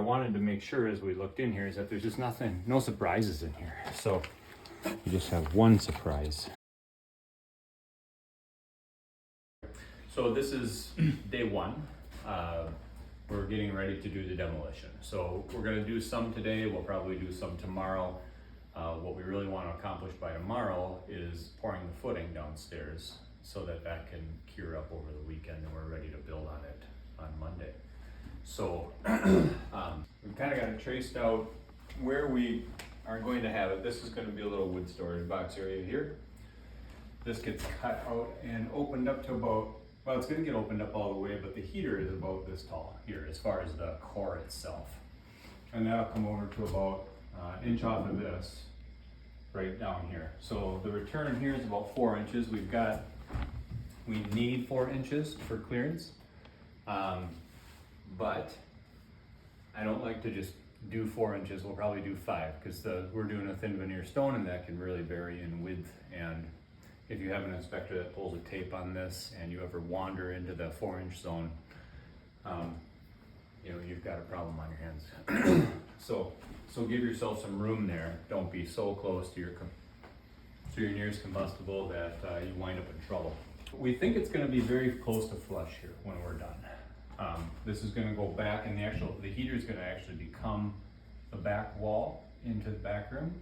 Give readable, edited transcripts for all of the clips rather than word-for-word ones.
wanted to make sure as we looked in here is that there's just nothing, no surprises in here. So you just have one surprise. So this is day one. We're getting ready to do the demolition. So we're gonna do some today, we'll probably do some tomorrow. What we really want to accomplish by tomorrow is pouring the footing downstairs so that that can cure up over the weekend and we're ready to build on it on Monday. So we've kind of got it traced out where we are going to have it. This is going to be a little wood storage box area here. This gets cut out and opened up to about, well, it's going to get opened up all the way, but the heater is about this tall here as far as the core itself. And that'll come over to about an inch off of this right down here. So the return here is about 4 inches. We need 4 inches for clearance. But I don't like to just do 4 inches. We'll probably do 5 because we're doing a thin veneer stone and that can really vary in width. And if you have an inspector that pulls a tape on this and you ever wander into the 4-inch zone, you know, you've got a problem on your hands. So give yourself some room there. Don't be so close to your nearest combustible that you wind up in trouble. We think it's going to be very close to flush here when we're done. This is going to go back, and the heater is going to actually become the back wall into the back room,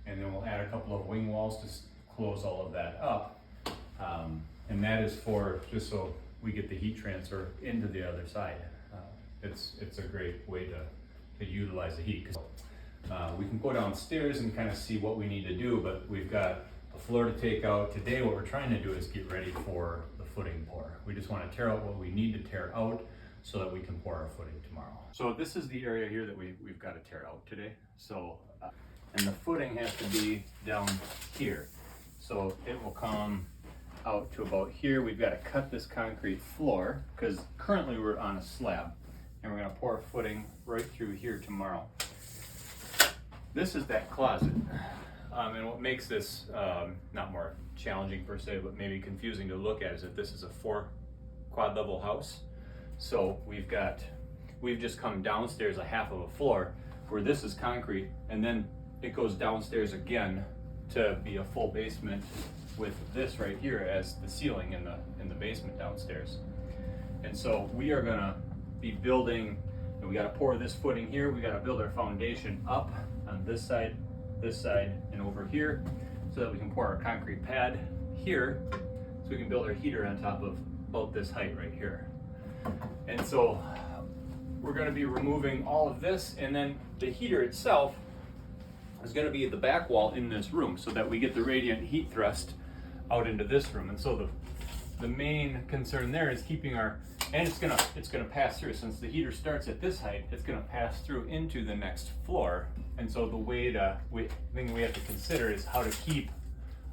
and then we'll add a couple of wing walls to close all of that up. And that is for just so we get the heat transfer into the other side. It's a great way to utilize the heat. We can go downstairs and kind of see what we need to do, but we've got a floor to take out. Today what we're trying to do is get ready for the footing pour. We just want to tear out what we need to tear out so that we can pour our footing tomorrow. So this is the area here that we've got to tear out today. So, and the footing has to be down here. So it will come out to about here. We've got to cut this concrete floor because currently we're on a slab, and we're going to pour footing right through here tomorrow. This is that closet, and what makes this not more challenging per se, but maybe confusing to look at is that this is a 4 quad level house. So we've just come downstairs a half of a floor where this is concrete, and then it goes downstairs again to be a full basement with this right here as the ceiling in the basement downstairs. And so we are gonna be building, and we gotta pour this footing here, we gotta build our foundation up on this side, and over here, so that we can pour our concrete pad here, so we can build our heater on top of about this height right here. And so we're gonna be removing all of this, and then the heater itself is gonna be the back wall in this room so that we get the radiant heat thrust out into this room. And so the main concern there is keeping and it's gonna pass through. Since the heater starts at this height, it's gonna pass through into the next floor. And so the thing we have to consider is how to keep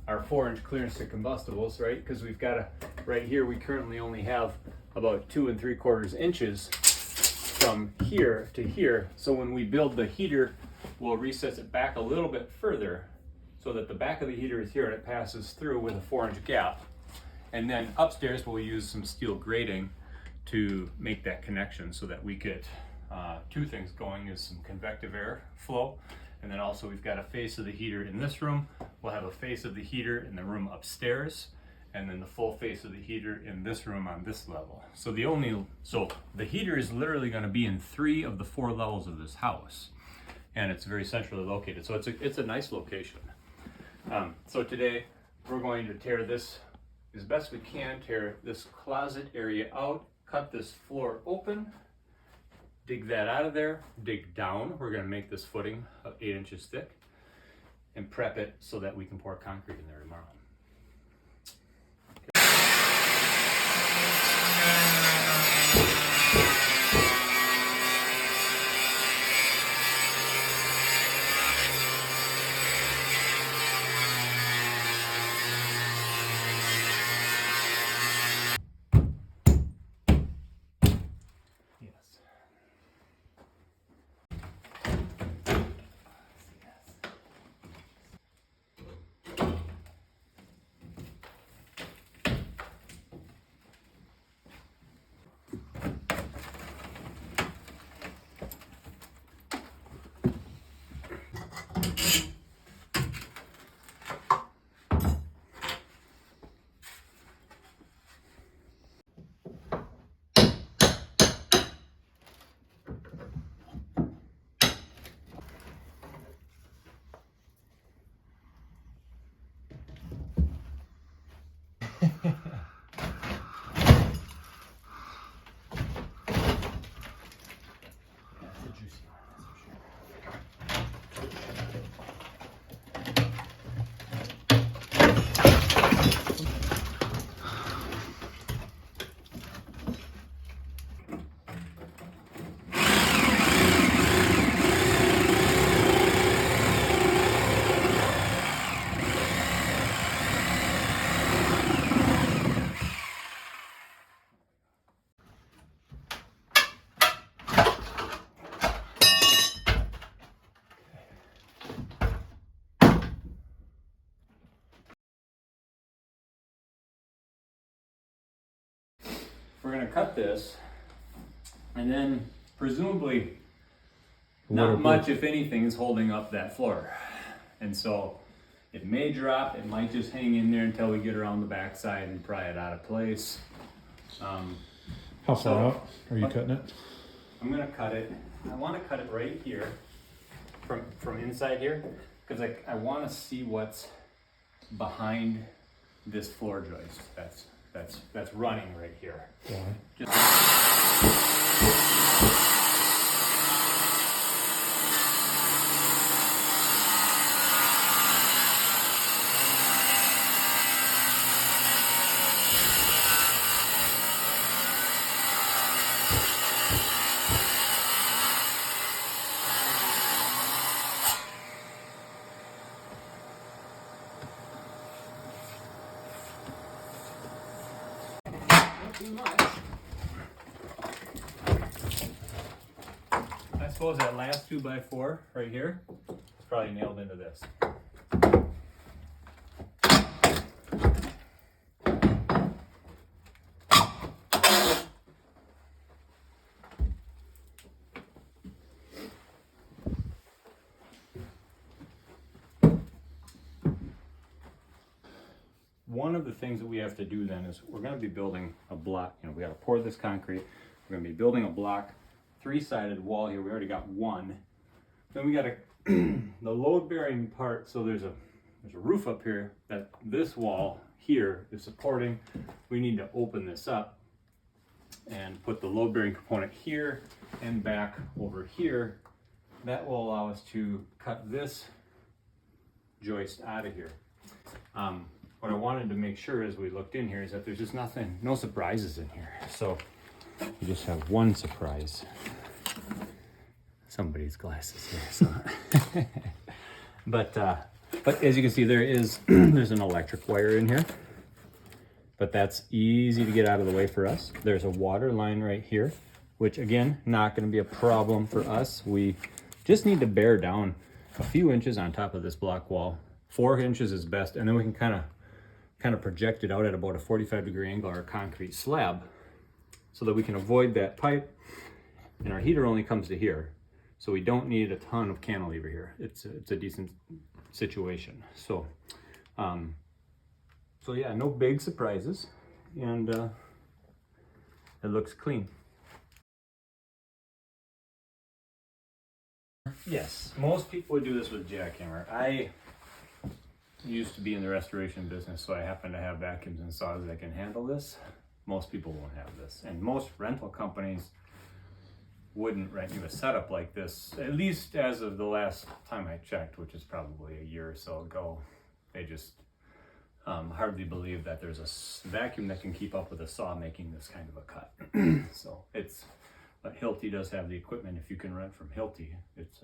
our 4-inch clearance to combustibles, right? Because we've got right here, we currently only have about 2 3/4 inches from here to here. So when we build the heater, we'll recess it back a little bit further so that the back of the heater is here and it passes through with a 4-inch gap. And then upstairs, we'll use some steel grating to make that connection so that we get 2 things going, is some convective air flow, and then also we've got a face of the heater in this room. We'll have a face of the heater in the room upstairs, and then the full face of the heater in this room on this level. So the heater is literally going to be in 3 of the 4 levels of this house, and it's very centrally located. So it's a nice location. So today we're going to tear this as best we can, tear this closet area out, cut this floor open, dig that out of there, dig down. We're going to make this footing 8 inches thick and prep it so that we can pour concrete in there tomorrow. this, and then presumably not much, if anything, is holding up that floor. And so it may drop, it might just hang in there until we get around the backside and pry it out of place. How far out are you cutting it? I'm gonna cut it. I want to cut it right here, from inside here, because I want to see what's behind this floor joist. That's running right here. Why? Too much. I suppose that last 2x4 right here is probably nailed into this. One of the things that we have to do then is we're going to be building a block. We got to pour this concrete. We're going to be building a block, 3-sided wall here. We already got one. Then we got the load-bearing part. So there's a roof up here that this wall here is supporting. We need to open this up and put the load-bearing component here and back over here. That will allow us to cut this joist out of here. What I wanted to make sure as we looked in here is that there's just no surprises in here. So we just have one surprise. Somebody's glasses here. So. But as you can see, there's an electric wire in here. But that's easy to get out of the way for us. There's a water line right here, which again, not going to be a problem for us. We just need to bear down a few inches on top of this block wall. 4 inches is best, and then we can kind of project it out at about a 45-degree angle or a concrete slab so that we can avoid that pipe. And our heater only comes to here, so we don't need a ton of cantilever here. It's a decent situation. So yeah, no big surprises, and it looks clean. Yes, most people would do this with jackhammer. I used to be in the restoration business, so I happen to have vacuums and saws that can handle this. Most people won't have this, and most rental companies wouldn't rent you a setup like this, at least as of the last time I checked, which is probably a year or so ago. They just hardly believe that there's a vacuum that can keep up with a saw making this kind of a cut. So but Hilti does have the equipment. If you can rent from Hilti, it's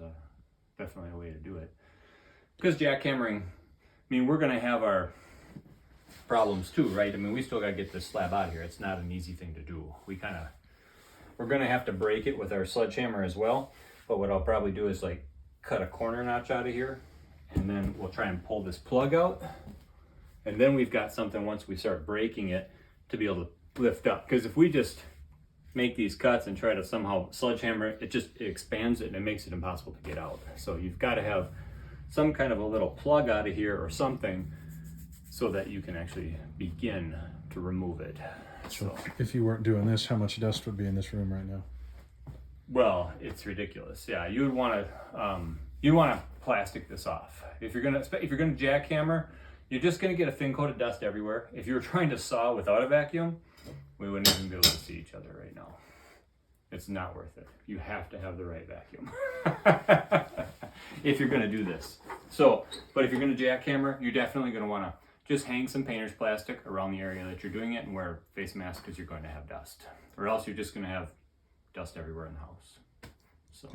definitely a way to do it. Because jackhammering, we're going to have our problems too, right? We still got to get this slab out of here. It's not an easy thing to do. We're going to have to break it with our sledgehammer as well. But what I'll probably do is cut a corner notch out of here, and then we'll try and pull this plug out. And then we've got something, once we start breaking it, to be able to lift up. Because if we just make these cuts and try to somehow sledgehammer it, it expands it and it makes it impossible to get out. So you've got to have some kind of a little plug out of here or something so that you can actually begin to remove it. So if you weren't doing this, how much dust would be in this room right now? Well, it's ridiculous. Yeah, you would want to plastic this off. If you're gonna jackhammer, you're just gonna get a thin coat of dust everywhere. If you were trying to saw without a vacuum, we wouldn't even be able to see each other right now. It's not worth it. You have to have the right vacuum if you're gonna do this. But if you're gonna jackhammer, you're definitely gonna wanna just hang some painter's plastic around the area that you're doing it and wear a face mask because you're going to have dust. Or else you're just gonna have dust everywhere in the house. So.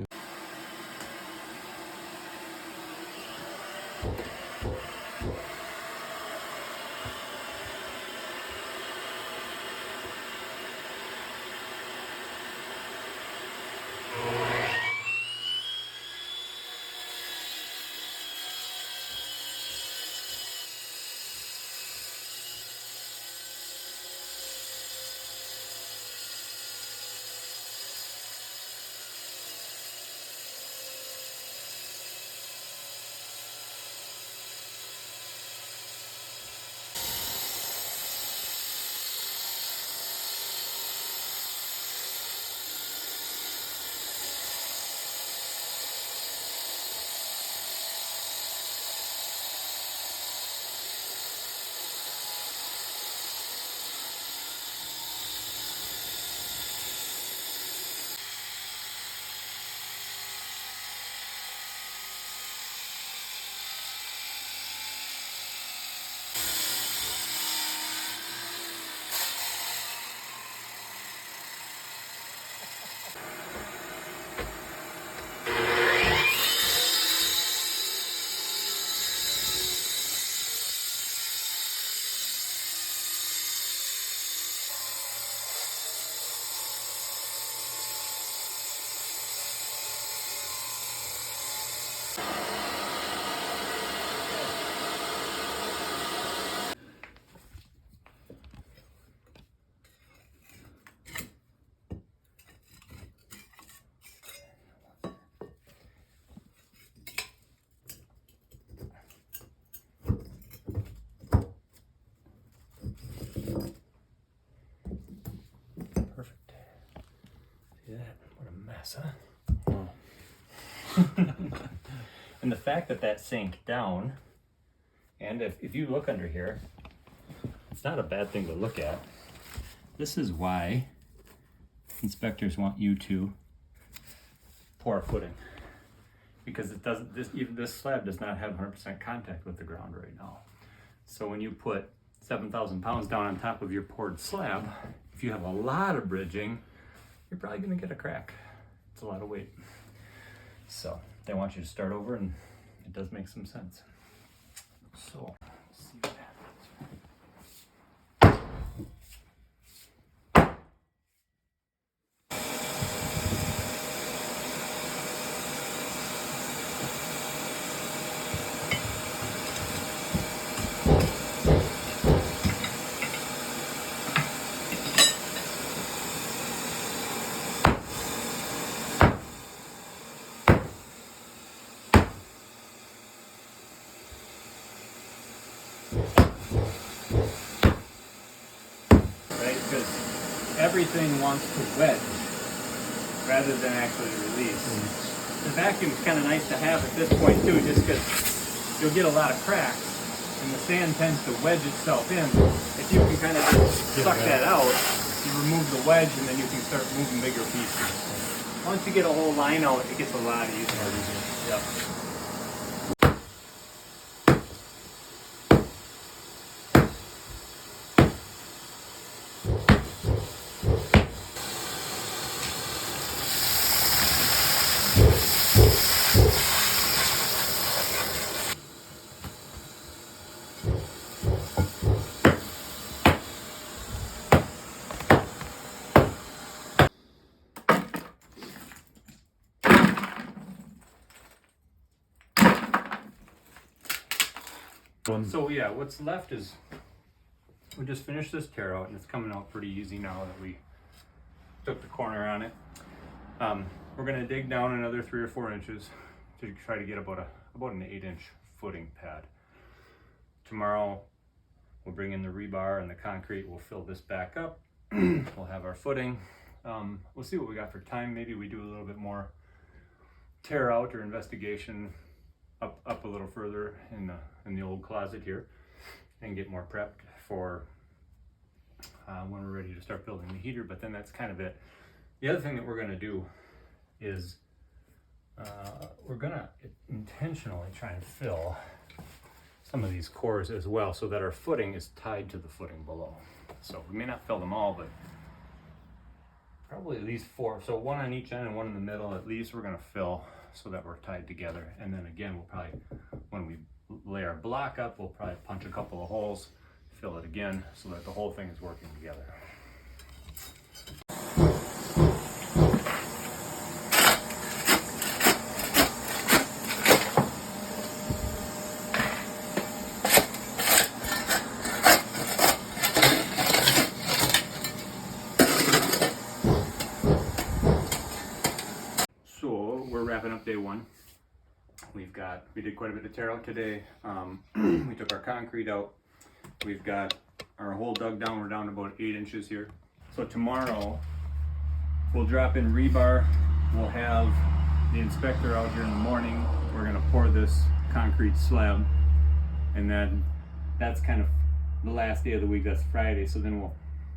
glass, huh? And the fact that that sank down, and if you look under here, it's not a bad thing to look at. This is why inspectors want you to pour a footing, because it doesn't. This slab does not have 100% contact with the ground right now. So when you put 7,000 pounds down on top of your poured slab, if you have a lot of bridging, you're probably going to get a crack. It's a lot of weight. So they want you to start over, and it does make some sense. So let's see what happens. Everything wants to wedge rather than actually release. The vacuum's kind of nice to have at this point too, just because you'll get a lot of cracks and the sand tends to wedge itself in. If you can kind of just suck that out, you remove the wedge and then you can start moving bigger pieces. Once you get a whole line out, it gets a lot easier. Yep. So yeah, what's left is we just finished this tear out, and it's coming out pretty easy now that we took the corner on it. We're going to dig down another 3 or 4 inches to try to get about an 8-inch footing pad. Tomorrow we'll bring in the rebar and the concrete. We'll fill this back up. We'll have our footing. We'll see what we got for time. Maybe we do a little bit more tear out or investigation up a little further in the old closet here, and get more prepped for when we're ready to start building the heater. But then that's kind of it. The other thing that we're going to do is we're going to intentionally try and fill some of these cores as well, so that our footing is tied to the footing below. So we may not fill them all, but probably at least 4. So 1 on each end and 1 in the middle at least we're going to fill, so that we're tied together. And then again, we'll probably, when we lay our block up, we'll probably punch a couple of holes, fill it again, so that the whole thing is working together. Wrapping up day 1. We did quite a bit of tear out today. We took our concrete out. We've got our hole dug down. We're down to about 8 inches here. So tomorrow we'll drop in rebar. We'll have the inspector out here in the morning. We're going to pour this concrete slab, and then that's kind of the last day of the week. That's Friday. So then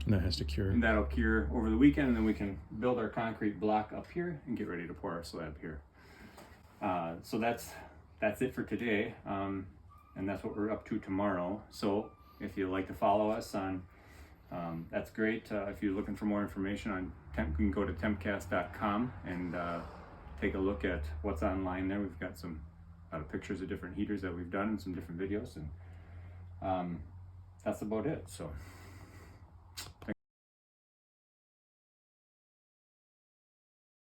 that has to cure. That'll cure over the weekend, and then we can build our concrete block up here and get ready to pour our slab here. So that's it for today, and that's what we're up to tomorrow. So if you'd like to follow us on, that's great. If you're looking for more information on Temp, you can go to Tempcast.com and take a look at what's online there. We've got a lot of pictures of different heaters that we've done and some different videos, and that's about it. So.